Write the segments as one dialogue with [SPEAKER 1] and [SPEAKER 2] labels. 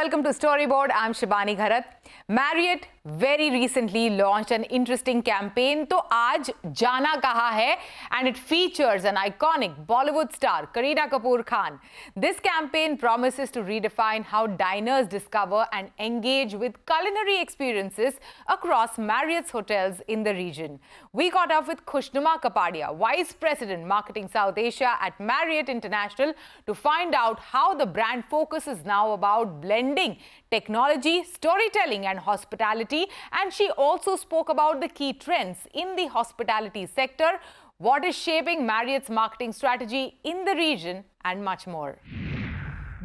[SPEAKER 1] welcome to Storyboard. I'm Shibani Gharat. Marriott very recently launched an interesting campaign. तो आज जाना कहाँ है, and it features an iconic Bollywood star Kareena Kapoor Khan. This campaign promises to redefine how diners discover and engage with culinary experiences across Marriott's hotels in the region. We caught up with Khushnuma Kapadia, Vice President Marketing South Asia at Marriott International, to find out how the brand focuses now about blending technology, storytelling and hospitality. And she also spoke about the key trends in the hospitality sector, what is shaping Marriott's marketing strategy in the region, and much more.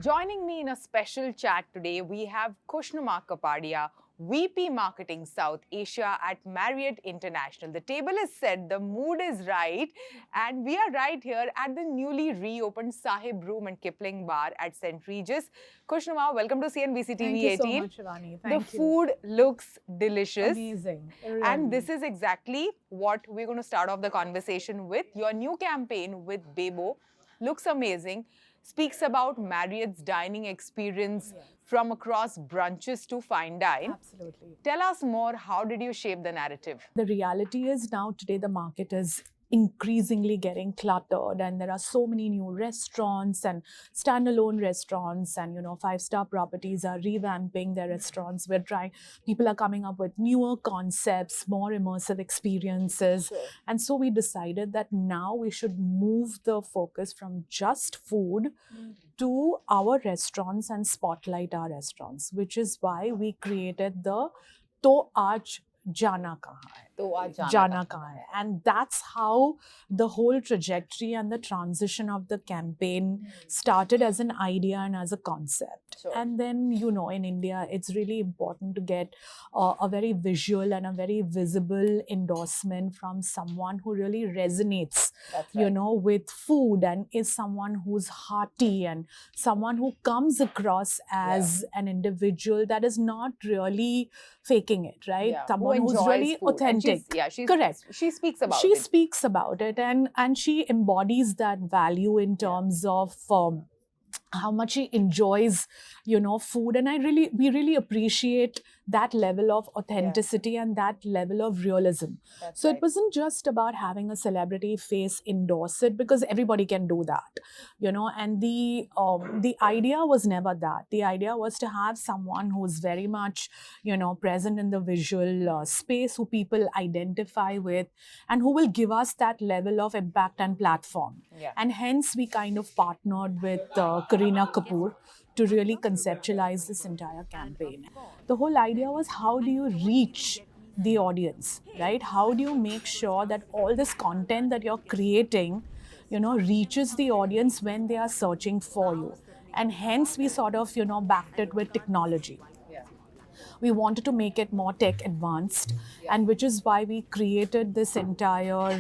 [SPEAKER 1] Joining me in a special chat today, we have Khushnuma Kapadia, VP Marketing South Asia at Marriott International. The table is set, the mood is right, and we are right here at the newly reopened Sahib Room and Kipling Bar at St. Regis. Khushnuma, welcome to CNBC TV 18.
[SPEAKER 2] Thank you so much, Shivani. Thank you.
[SPEAKER 1] The food looks delicious.
[SPEAKER 2] Amazing.
[SPEAKER 1] And this is exactly what we're going to start off the conversation with. Your new campaign with Bebo looks amazing. Speaks about Marriott's dining experience from across brunches to fine dine.
[SPEAKER 2] Absolutely.
[SPEAKER 1] Tell us more, how did you shape the narrative?
[SPEAKER 2] The reality is now today the market is increasingly getting cluttered, and there are so many new restaurants and standalone restaurants, and five-star properties are revamping their restaurants. People are coming up with newer concepts, more immersive experiences.
[SPEAKER 1] Sure.
[SPEAKER 2] And so we decided that now we should move the focus from just food to our restaurants and spotlight our restaurants, which is why we created the To Aaj Jana Kahan Hai. Jana Kahan Hai. And that's how the whole trajectory and the transition of the campaign started, as an idea and as a concept.
[SPEAKER 1] Sure.
[SPEAKER 2] And then, in India, it's really important to get a very visual and a very visible endorsement from someone who really resonates,
[SPEAKER 1] That's right.
[SPEAKER 2] with food, and is someone who's hearty and someone who comes across as an individual that is not really faking it, right?
[SPEAKER 1] Yeah.
[SPEAKER 2] Someone
[SPEAKER 1] Who
[SPEAKER 2] who's
[SPEAKER 1] enjoys
[SPEAKER 2] really
[SPEAKER 1] food. And
[SPEAKER 2] authentic.
[SPEAKER 1] she's
[SPEAKER 2] Correct.
[SPEAKER 1] She speaks about
[SPEAKER 2] She
[SPEAKER 1] it.
[SPEAKER 2] speaks about it, and she embodies that value in terms of how much she enjoys, food. And we really appreciate that level of authenticity and that level of realism.
[SPEAKER 1] That's
[SPEAKER 2] So
[SPEAKER 1] right.
[SPEAKER 2] it wasn't just about having a celebrity face endorse it, because everybody can do that, and the idea was never that. The idea was to have someone who's very much, present in the visual space, who people identify with, and who will give us that level of impact and platform.
[SPEAKER 1] Yeah.
[SPEAKER 2] And hence we kind of partnered with Kareena Kapoor to really conceptualize this entire campaign. The whole idea was, how do you reach the audience, right? How do you make sure that all this content that you're creating, reaches the audience when they are searching for you? And hence we sort of, backed it with technology. We wanted to make it more tech advanced, and which is why we created this entire,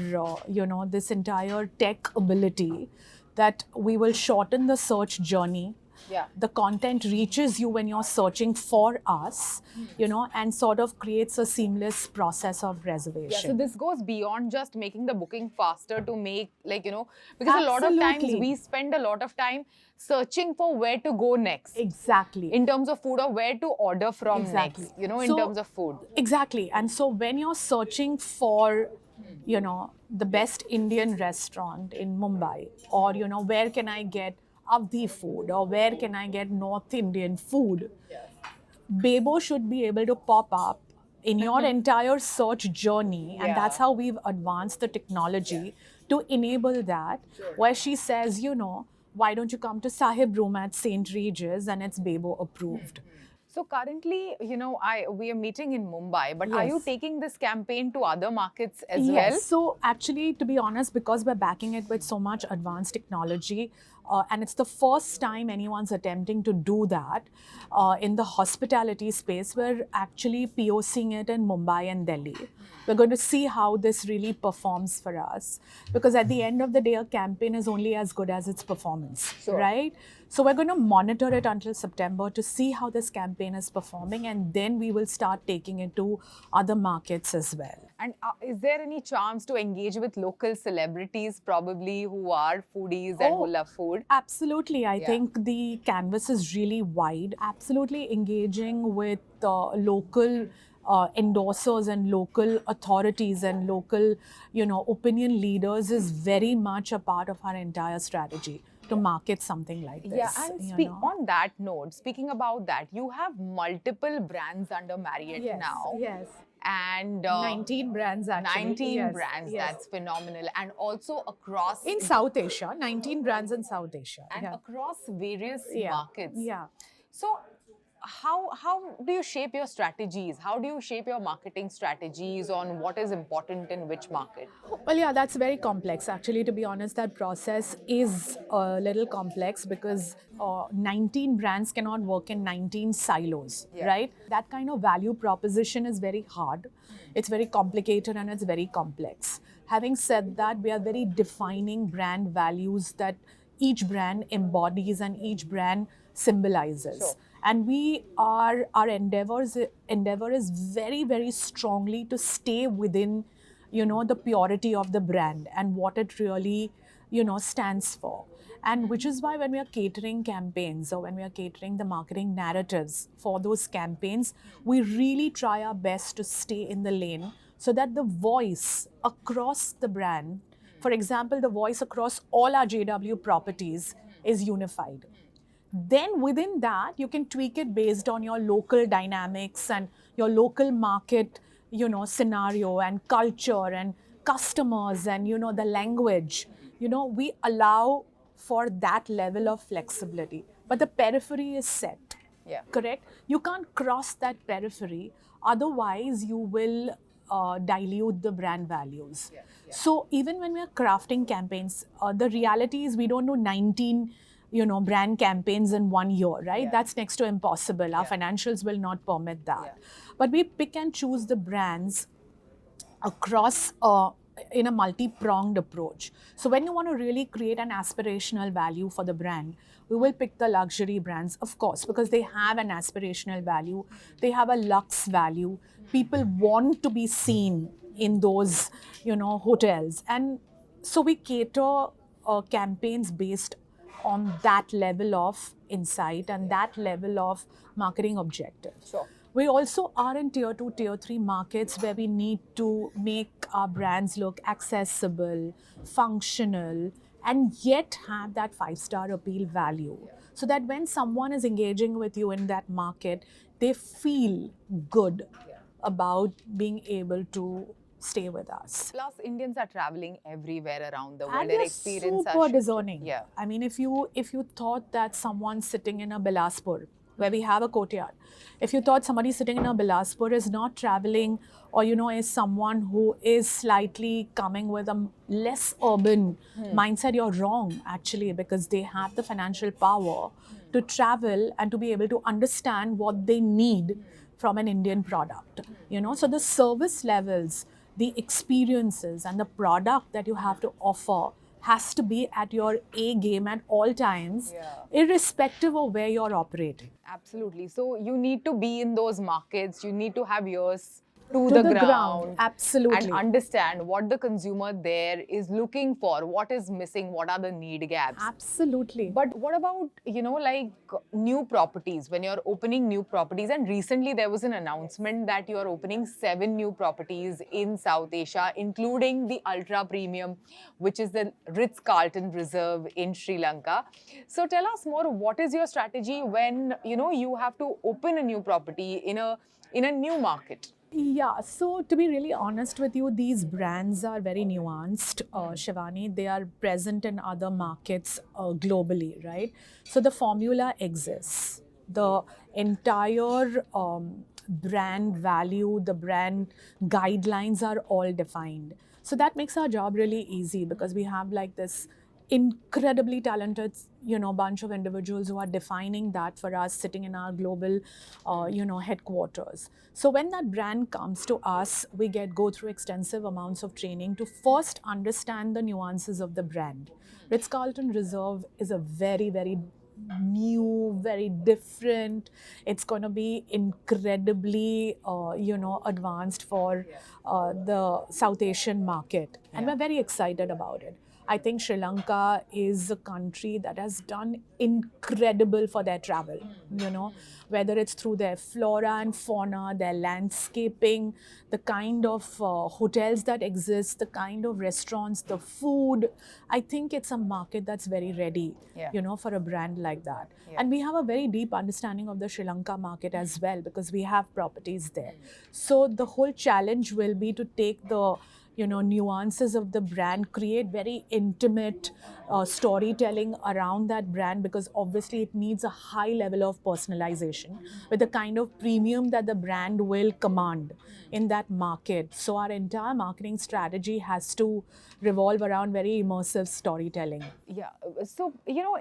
[SPEAKER 2] this entire tech ability, that we will shorten the search journey.
[SPEAKER 1] Yeah.
[SPEAKER 2] The content reaches you when you're searching for us, and sort of creates a seamless process of reservation.
[SPEAKER 1] Yeah, so this goes beyond just making the booking faster to make, because a lot of times
[SPEAKER 2] Absolutely.
[SPEAKER 1] we spend a lot of time searching for where to go next.
[SPEAKER 2] Exactly.
[SPEAKER 1] In terms of food, or where to order from
[SPEAKER 2] Exactly.
[SPEAKER 1] next, in
[SPEAKER 2] So-
[SPEAKER 1] terms of food.
[SPEAKER 2] Exactly. And so when you're searching for, the best Indian restaurant in Mumbai, or, where can I get Avdi food, or where can I get North Indian food, Bebo should be able to pop up in your entire search journey. And
[SPEAKER 1] Yeah.
[SPEAKER 2] that's how we've advanced the technology to enable that, where she says, why don't you come to Sahib Room at St. Regis, and it's Bebo approved.
[SPEAKER 1] So currently, we are meeting in Mumbai, but are you
[SPEAKER 2] Yes.
[SPEAKER 1] taking this campaign to other markets as
[SPEAKER 2] Yes.
[SPEAKER 1] well?
[SPEAKER 2] So actually, to be honest, because we're backing it with so much advanced technology, and it's the first time anyone's attempting to do that in the hospitality space, we're actually POCing it in Mumbai and Delhi. We're going to see how this really performs for us, because at the end of the day, a campaign is only as good as its performance,
[SPEAKER 1] Sure.
[SPEAKER 2] right? So we're going to monitor it until September to see how this campaign is performing, and then we will start taking it to other markets as well.
[SPEAKER 1] And is there any chance to engage with local celebrities, probably, who are foodies and who love food?
[SPEAKER 2] Absolutely. I
[SPEAKER 1] Yeah.
[SPEAKER 2] think the canvas is really wide. Absolutely engaging with local endorsers and local authorities and local, opinion leaders is very much a part of our entire strategy to market something like this.
[SPEAKER 1] Yeah, and on that note, speaking about that, you have multiple brands under Marriott now.
[SPEAKER 2] Yes.
[SPEAKER 1] And
[SPEAKER 2] 19 brands actually.
[SPEAKER 1] 19
[SPEAKER 2] Yes,
[SPEAKER 1] brands,
[SPEAKER 2] yes.
[SPEAKER 1] that's phenomenal. And also across
[SPEAKER 2] In South Asia, 19 brands in South Asia.
[SPEAKER 1] and
[SPEAKER 2] Yeah.
[SPEAKER 1] across various
[SPEAKER 2] Yeah.
[SPEAKER 1] markets.
[SPEAKER 2] Yeah.
[SPEAKER 1] So how do you shape your strategies? How do you shape your marketing strategies on what is important in which market?
[SPEAKER 2] Well, yeah, that's very complex. Actually, to be honest, that process is a little complex because 19 brands cannot work in 19 silos,
[SPEAKER 1] Yeah.
[SPEAKER 2] right? That kind of value proposition is very hard. It's very complicated and it's very complex. Having said that, we are very defining brand values that each brand embodies and each brand symbolizes.
[SPEAKER 1] Sure.
[SPEAKER 2] And our endeavor is very, very strongly to stay within the purity of the brand and what it really stands for. And which is why when we are catering campaigns or when we are catering the marketing narratives for those campaigns, we really try our best to stay in the lane so that the voice across the brand, for example, the voice across all our JW properties is unified. Then within that, you can tweak it based on your local dynamics and your local market, scenario and culture and customers and, the language. We allow for that level of flexibility. But the periphery is set.
[SPEAKER 1] Yeah.
[SPEAKER 2] Correct? You can't cross that periphery. Otherwise, you will dilute the brand values. So even when we're crafting campaigns, the reality is we don't do 19 brand campaigns in 1 year, right? That's next to impossible. Our financials will not permit that. But we pick and choose the brands across in a multi-pronged approach. So when you want to really create an aspirational value for the brand, we will pick the luxury brands, of course, because they have an aspirational value. They have a luxe value. People want to be seen in those, hotels. And so we cater campaigns based on that level of insight and that level of marketing objective.
[SPEAKER 1] Sure.
[SPEAKER 2] We also are in tier 2, tier 3 markets where we need to make our brands look accessible, functional, and yet have that 5-star appeal value. So that when someone is engaging with you in that market, they feel good about being able to stay with us.
[SPEAKER 1] Plus, Indians are traveling everywhere around the world.
[SPEAKER 2] And
[SPEAKER 1] Their
[SPEAKER 2] they're
[SPEAKER 1] experience
[SPEAKER 2] super
[SPEAKER 1] are
[SPEAKER 2] discerning.
[SPEAKER 1] Yeah.
[SPEAKER 2] I mean, if you thought that someone sitting in a Bilaspur, where we have a courtyard, if you thought somebody sitting in a Bilaspur is not traveling or, is someone who is slightly coming with a less urban mindset, you're wrong, actually, because they have the financial power to travel and to be able to understand what they need from an Indian product. So the service levels, the experiences and the product that you have to offer has to be at your A game at all times, irrespective of where you're operating.
[SPEAKER 1] Absolutely. So you need to be in those markets. You need to have ears to
[SPEAKER 2] To
[SPEAKER 1] the
[SPEAKER 2] the ground,
[SPEAKER 1] ground.
[SPEAKER 2] absolutely.
[SPEAKER 1] And understand what the consumer there is looking for, what is missing, what are the need gaps.
[SPEAKER 2] Absolutely.
[SPEAKER 1] But what about, like new properties, when you're opening new properties? And recently there was an announcement that you are opening 7 new properties in South Asia, including the ultra premium, which is the Ritz-Carlton Reserve in Sri Lanka. So tell us more, what is your strategy when, you have to open a new property in a new market?
[SPEAKER 2] Yeah, so to be really honest with you, these brands are very nuanced, Shivani. They are present in other markets globally, right? So the formula exists. The entire brand value, the brand guidelines are all defined. So that makes our job really easy because we have like this incredibly talented, bunch of individuals who are defining that for us, sitting in our global, headquarters. So when that brand comes to us, we go through extensive amounts of training to first understand the nuances of the brand. Ritz-Carlton Reserve is a very, very new, very different. It's going to be incredibly, advanced for the South Asian market. And we're very excited about it. I think Sri Lanka is a country that has done incredible for their travel, whether it's through their flora and fauna, their landscaping, the kind of hotels that exist, the kind of restaurants, the food. I think it's a market that's very ready, for a brand like that. And we have a very deep understanding of the Sri Lanka market as well, because we have properties there. So the whole challenge will be to take the nuances of the brand, create very intimate storytelling around that brand, because obviously it needs a high level of personalization with the kind of premium that the brand will command in that market. So our entire marketing strategy has to revolve around very immersive storytelling.
[SPEAKER 1] Yeah. So,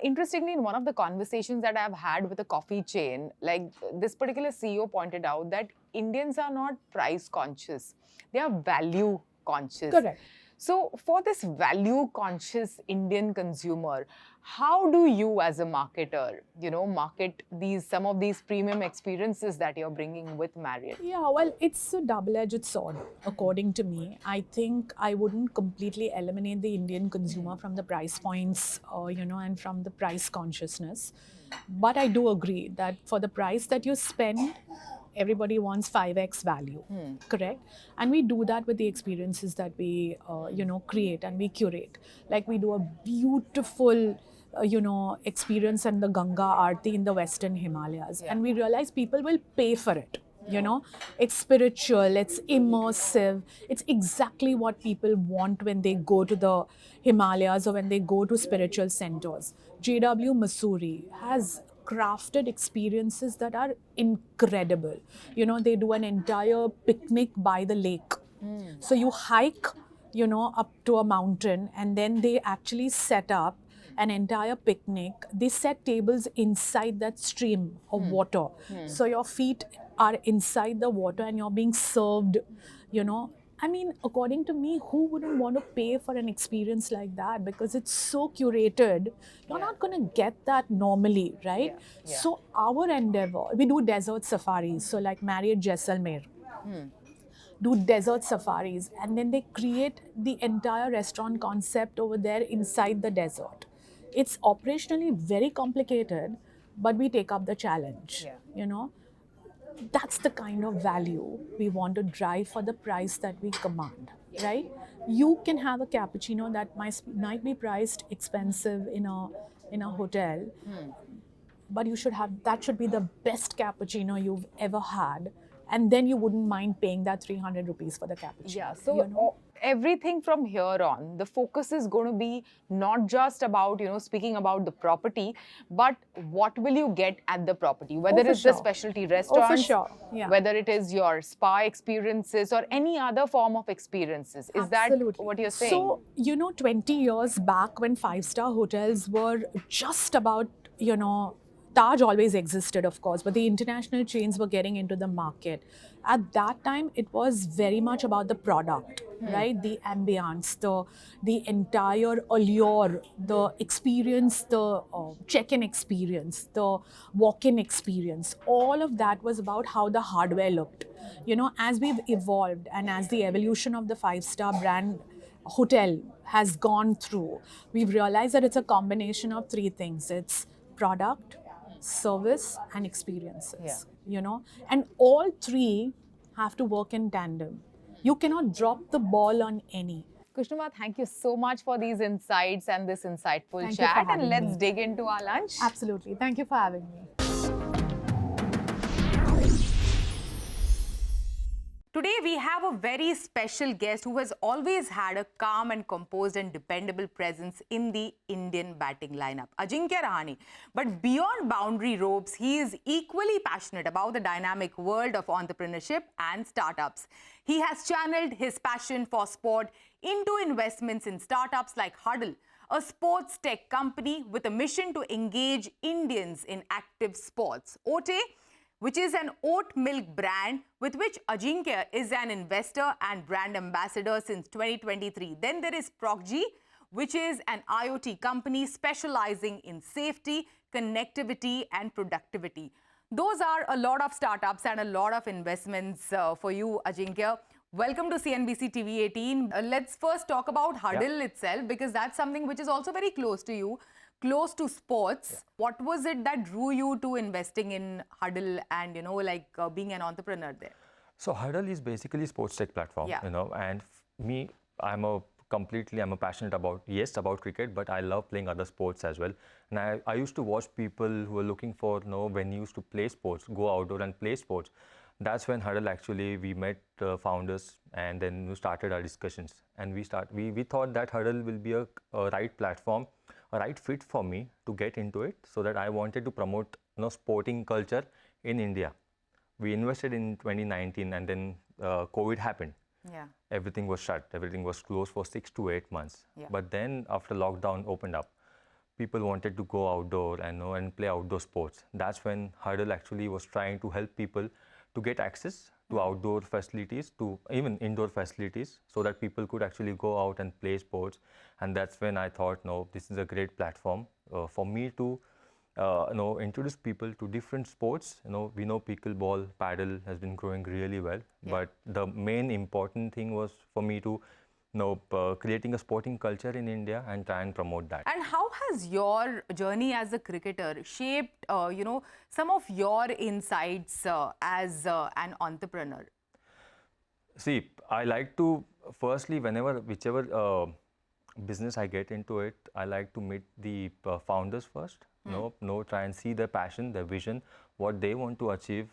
[SPEAKER 1] interestingly, in one of the conversations that I've had with a coffee chain, like this particular CEO pointed out that Indians are not price conscious, they are value conscious.
[SPEAKER 2] Correct.
[SPEAKER 1] So, for this value conscious Indian consumer, how do you as a marketer, market some of these premium experiences that you're bringing with Marriott?
[SPEAKER 2] Yeah, well, it's a double-edged sword, according to me. I think I wouldn't completely eliminate the Indian consumer from the price points, and from the price consciousness. But I do agree that for the price that you spend, everybody wants 5x value, correct? And we do that with the experiences that we, create and we curate. Like we do a beautiful, experience in the Ganga Aarti in the Western Himalayas. And we realize people will pay for it. It's spiritual, it's immersive. It's exactly what people want when they go to the Himalayas or when they go to spiritual centers. JW Mussoorie has crafted experiences that are incredible. They do an entire picnic by the lake. So you hike, up to a mountain, and then they actually set up an entire picnic. They set tables inside that stream of water. So your feet are inside the water and you're being served, I mean, according to me, who wouldn't want to pay for an experience like that? Because it's so curated. You're not going to get that normally, right? So our endeavor, we do desert safaris. So like Marriott Jaisalmer, do desert safaris, and then they create the entire restaurant concept over there inside the desert. It's operationally very complicated, but we take up the challenge, That's the kind of value we want to drive for the price that we command, right? You can have a cappuccino that might be priced expensive in a hotel, but that should be the best cappuccino you've ever had, and then you wouldn't mind paying that 300 rupees for the cappuccino.
[SPEAKER 1] Yeah, so everything from here on, the focus is going to be not just about, speaking about the property, but what will you get at the property, whether it's the specialty restaurants, whether it is your spa experiences or any other form of experiences. Is that what you're saying?
[SPEAKER 2] So, 20 years back when 5-star hotels were just about, Taj always existed, of course, but the international chains were getting into the market. At that time, it was very much about the product, right? The ambience, the entire allure, the experience, the check-in experience, the walk-in experience. All of that was about how the hardware looked. As we've evolved and as the evolution of the 5-star brand hotel has gone through, we've realized that it's a combination of 3 things. It's product, service, and experiences, and all 3 have to work in tandem. You cannot drop the ball on any.
[SPEAKER 1] Kushnuma, thank you so much for these insights and this insightful chat, and let's dig into our lunch.
[SPEAKER 2] Absolutely. Thank you for having me.
[SPEAKER 1] Today we have a very special guest who has always had a calm and composed and dependable presence in the Indian batting lineup, Ajinkya Rahane. But beyond boundary ropes, he is equally passionate about the dynamic world of entrepreneurship and startups. He has channeled his passion for sport into investments in startups like Huddle, a sports tech company with a mission to engage Indians in active sports. Ote, which is an oat milk brand with which Ajinkya is an investor and brand ambassador since 2023. Then there is Proggy, which is an IoT company specializing in safety, connectivity, and productivity. Those are a lot of startups and a lot of investments for you, Ajinkya. Welcome to CNBC TV 18. Let's first talk about Hudl itself, because that's something which is also very close to you, close to sports. What was it that drew you to investing in Hudl and, being an entrepreneur there?
[SPEAKER 3] So Hudl is basically a sports tech platform, and I'm a passionate about cricket, but I love playing other sports as well. And I used to watch people who are looking for venues to play sports, go outdoor and play sports. That's when Hudl actually, we met founders and then we started our discussions. And we thought that Hudl will be a right platform, a right fit for me to get into it, so that I wanted to promote sporting culture in India. We invested in 2019 and then COVID happened.
[SPEAKER 1] Yeah.
[SPEAKER 3] Everything was shut. Everything was closed for 6 to 8 months.
[SPEAKER 1] Yeah.
[SPEAKER 3] But then after lockdown opened up, people wanted to go outdoor and play outdoor sports. That's when Hudl actually was trying to help people to get access to outdoor facilities, to even indoor facilities, so that people could actually go out and play sports. And that's when I thought, no, this is a great platform for me to introduce people to different sports. We know pickleball, paddle has been growing really well, but the main important thing was for me to creating a sporting culture in India and try and promote that.
[SPEAKER 1] And how has your journey as a cricketer shaped, some of your insights as an entrepreneur?
[SPEAKER 3] See, I like to, firstly, whichever business I get into it, I like to meet the founders first. Try and see their passion, their vision, what they want to achieve.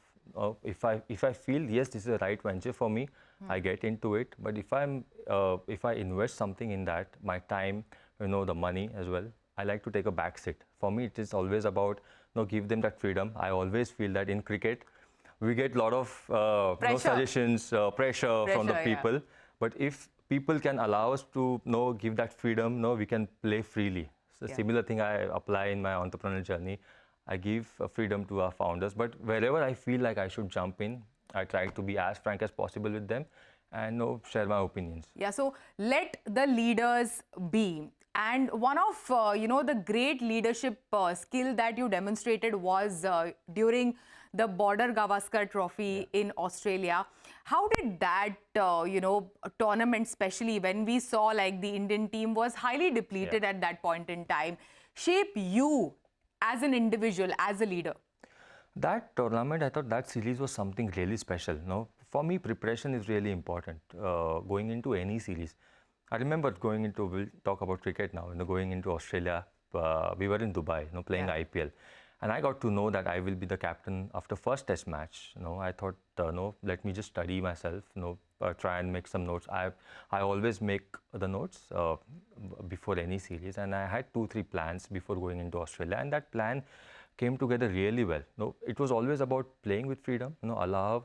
[SPEAKER 3] If I feel yes, this is the right venture for me, I get into it. But if I invest something in that, my time, the money as well, I like to take a back seat. For me, it is always about give them that freedom. I always feel that in cricket, we get a lot of suggestions, pressure from the people. But if people can allow us to give that freedom, we can play freely. It's a similar thing I apply in my entrepreneurial journey. I give freedom to our founders, but wherever I feel like I should jump in, I try to be as frank as possible with them and share my opinions.
[SPEAKER 1] Yeah, so let the leaders be. And one of the great leadership skill that you demonstrated was during the Border Gavaskar Trophy in Australia. How did that tournament, especially when we saw like the Indian team was highly depleted at that point in time, shape you as an individual, as a leader?
[SPEAKER 3] That tournament, I thought that series was something really special. For me, preparation is really important going into any series. I remember we'll talk about cricket now, going into Australia, we were in Dubai, playing IPL. And I got to know that I will be the captain after first test match. I thought, let me just study myself, try and make some notes. I always make the notes before any series, and I had 2-3 plans before going into Australia, and that plan came together really well. It was always about playing with freedom.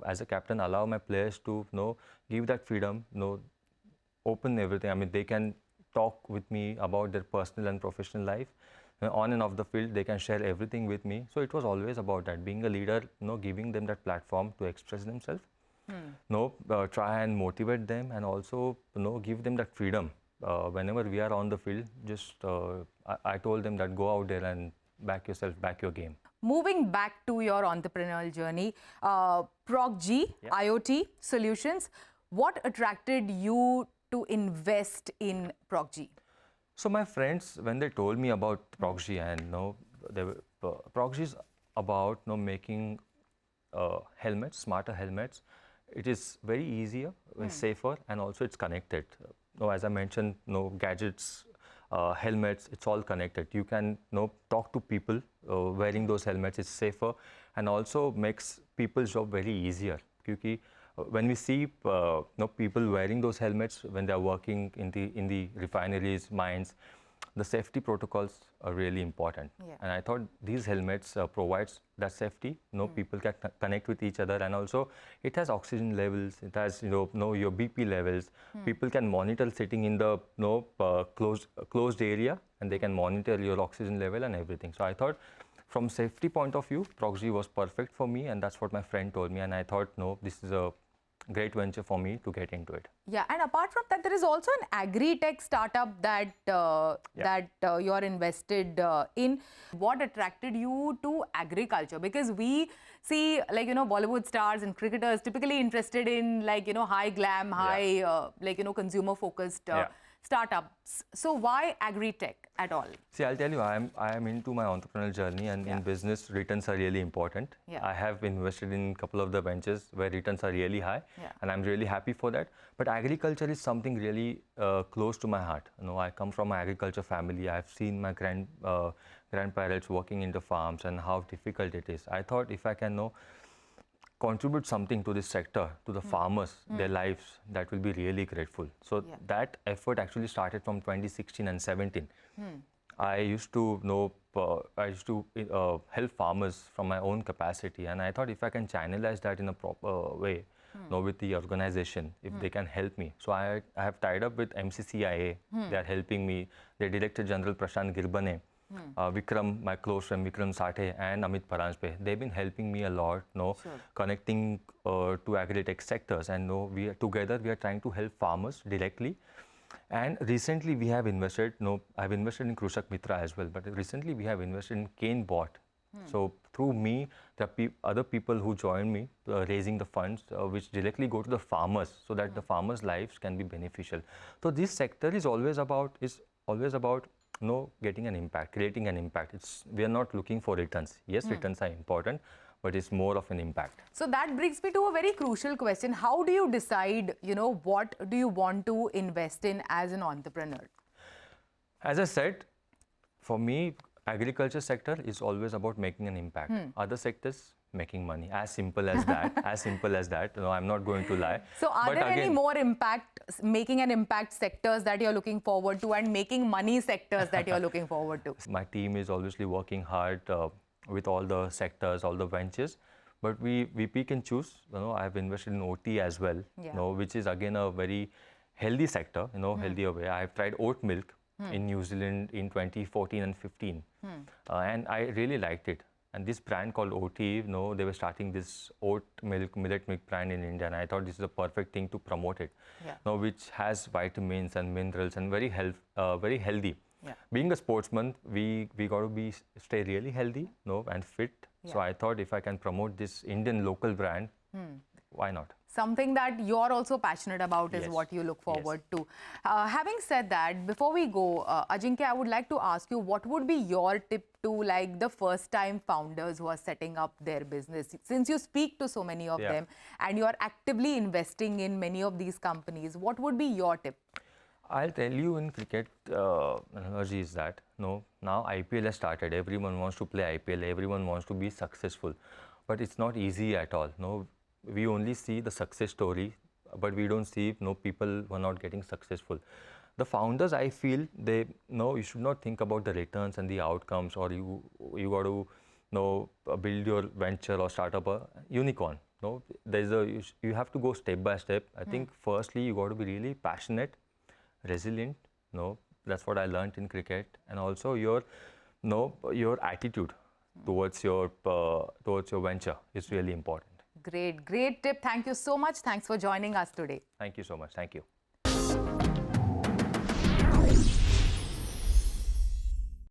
[SPEAKER 3] As a captain, allow my players to give that freedom, open everything. I mean, they can talk with me about their personal and professional life. On and off the field, they can share everything with me. So it was always about that, being a leader, giving them that platform to express themselves. Try and motivate them, and also give them that freedom. Whenever we are on the field, just I told them that go out there and back yourself, back your game.
[SPEAKER 1] Moving back to your entrepreneurial journey, ProcG, IoT solutions, what attracted you to invest in ProcG?
[SPEAKER 3] So my friends, when they told me about ProcG, and ProcG is about making helmets, smarter helmets. It is very easier, safer, and also it's connected. As I mentioned, gadgets, helmets, it's all connected. You can talk to people wearing those helmets. It's safer and also makes people's job very easier. Because when we see people wearing those helmets when they are working in the refineries, mines, the safety protocols are really important. And I thought these helmets provides that safety. People can connect with each other, and also it has oxygen levels. It has your BP levels. People can monitor sitting in the closed area, and they can monitor your oxygen level and everything. So I thought, from safety point of view, ProcG was perfect for me, and that's what my friend told me. And I thought, no, this is a great venture for me to get into it.
[SPEAKER 1] Yeah, and apart from that, there is also an agri-tech startup that you're invested in. What attracted you to agriculture? Because we see, like, Bollywood stars and cricketers typically interested in, like, high glam, high, consumer-focused
[SPEAKER 3] Yeah.
[SPEAKER 1] startups. So why agri-tech at all?
[SPEAKER 3] See, I'll tell you, I am into my entrepreneurial journey, and in business, returns are really important.
[SPEAKER 1] Yeah.
[SPEAKER 3] I have invested in a couple of the ventures where returns are really high,
[SPEAKER 1] Yeah.
[SPEAKER 3] and I'm really happy for that. But agriculture is something really close to my heart. I come from an agriculture family. I've seen my grandparents working in the farms and how difficult it is. I thought if I can contribute something to this sector, to the farmers, their lives, that will be really grateful. So that effort actually started from 2016 and 17. I used to help farmers from my own capacity, and I thought if I can channelize that in a proper way, with the organization, if they can help me. So I have tied up with MCCIA. They are helping me. Their Director General Prashant Girbane, Vikram, my close friend Vikram Sathe, and Amit Paranjpe, they've been helping me a lot, connecting to agri-tech sectors, and we are trying to help farmers directly. And recently we have invested, I've invested in Krushak Mitra as well, but recently we have invested in Cane Bot. So through me, there are other people who join me raising the funds, which directly go to the farmers, so that the farmers' lives can be beneficial. So this sector is always about getting an impact, creating an impact. We are not looking for returns. Yes, returns are important, but it's more of an impact.
[SPEAKER 1] So that brings me to a very crucial question. How do you decide, what do you want to invest in as an entrepreneur?
[SPEAKER 3] As I said, for me, agriculture sector is always about making an impact. Other sectors, making money. As simple as that. As simple as that. I'm not going to lie.
[SPEAKER 1] So are there any more making an impact sectors that you're looking forward to, and making money sectors that you're looking forward to?
[SPEAKER 3] My team is obviously working hard with all the sectors, all the ventures, but we pick and choose. I've invested in OT as well, which is again a very healthy sector, healthier way. I've tried oat milk in New Zealand in 2014 and 15, and I really liked it. And this brand called OT, they were starting this oat milk, millet milk brand in India, and I thought this is a perfect thing to promote it. Which has vitamins and minerals and very healthy. Being a sportsman, we got to stay really healthy, and fit. So I thought if I can promote this Indian local brand, why not?
[SPEAKER 1] Something that you're also passionate about is what you look forward to. Having said that, before we go, Ajinkya, I would like to ask you, what would be your tip to the first-time founders who are setting up their business? Since you speak to so many of them and you're actively investing in many of these companies, what would be your tip?
[SPEAKER 3] I'll tell you, in cricket, analogy is that, now IPL has started. Everyone wants to play IPL. Everyone wants to be successful. But it's not easy at all. We only see the success story, but we don't see people who are not getting successful. The founders, I feel, you should not think about the returns and the outcomes, or you got to build your venture or start up a unicorn. You have to go step by step. I think firstly you got to be really passionate, resilient. That's what I learned in cricket, and also your attitude towards your venture is really important.
[SPEAKER 1] Great tip. Thank you so much. Thanks for joining us today.
[SPEAKER 3] Thank you so much. Thank you.